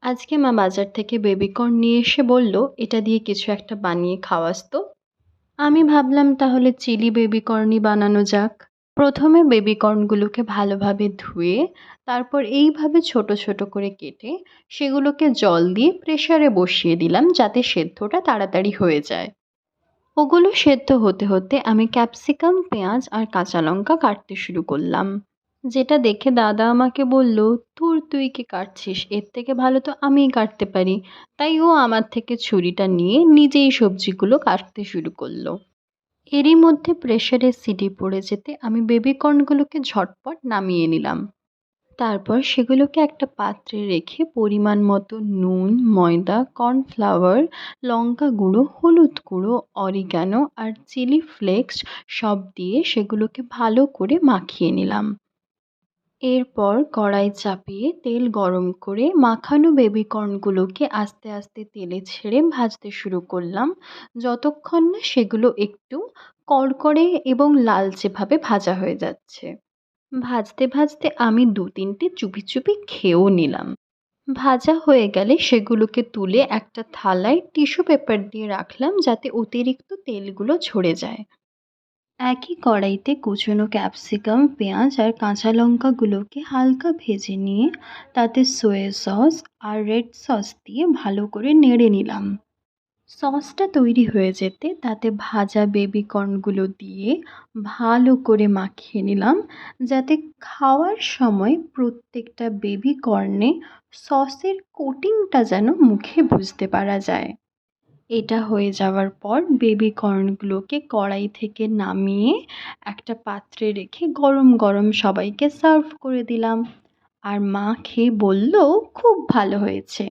আজকে মা বাজার থেকে বেবিকর্ন নিয়ে এসে বলল, এটা দিয়ে কিছু একটা বানিয়ে খাওয়াস তো। আমি ভাবলাম তাহলে চিলি বেবিকর্নই বানানো যাক। প্রথমে বেবিকর্নগুলোকে ভালোভাবে ধুয়ে তারপর এইভাবে ছোট ছোট করে কেটে সেগুলোকে জল দিয়ে প্রেসারে বসিয়ে দিলাম যাতে সেদ্ধটা তাড়াতাড়ি হয়ে যায়। ওগুলো সেদ্ধ হতে হতে আমি ক্যাপসিকাম, পেঁয়াজ আর কাঁচা লঙ্কা কাটতে শুরু করলাম। যেটা দেখে দাদা আমাকে বলল, তুই কি কাটছিস, এর থেকে ভালো তো আমিই কাটতে পারি। তাই ও আমার থেকে ছুরিটা নিয়ে নিজেই সবজিগুলো কাটতে শুরু করলো। এরই মধ্যে প্রেসারে সিটি পড়ে যেতে আমি বেবিকর্নগুলোকে ঝটপট নামিয়ে নিলাম। তারপর সেগুলোকে একটা পাত্রে রেখে পরিমাণ মতো নুন, ময়দা, কর্নফ্লাওয়ার, লঙ্কা গুঁড়ো, হলুদ গুঁড়ো, অরিগ্যানো আর চিলি ফ্লেক্স সব দিয়ে সেগুলোকে ভালো করে মাখিয়ে নিলাম। এরপর কড়াই চাপিয়ে তেল গরম করে মাখানো বেবিকর্নগুলোকে আস্তে আস্তে তেলে ছেড়ে ভাজতে শুরু করলাম, যতক্ষণ না সেগুলো একটু কড়কড়ে এবং লালচে ভাবে ভাজা হয়ে যাচ্ছে। ভাজতে ভাজতে আমি দু তিনটে চুপি চুপি খেয়েও নিলাম। ভাজা হয়ে গেলে সেগুলোকে তুলে একটা থালায় টিস্যু পেপার দিয়ে রাখলাম যাতে অতিরিক্ত তেলগুলো ঝরে যায়। একই কড়াইতে কুচনো ক্যাপসিকাম, পেঁয়াজ আর কাঁচা লঙ্কাগুলোকে হালকা ভেজে নিয়ে তাতে সয়া সস আর রেড সস দিয়ে ভালো করে নেড়ে নিলাম। সসটা তৈরি হয়ে যেতে তাতে ভাজা বেবি কর্নগুলো দিয়ে ভালো করে মাখিয়ে নিলাম যাতে খাওয়ার সময় প্রত্যেকটা বেবি কর্নে সসের কোটিংটা যেন মুখে বুঝতে পারা যায়। এটা হয়ে যাওয়ার পর বেবি কর্নগুলোকে কড়াই থেকে নামিয়ে একটা পাত্রে রেখে গরম গরম সবাইকে সার্ভ করে দিলাম। আর মা খেয়ে বলল, খুব ভালো হয়েছে।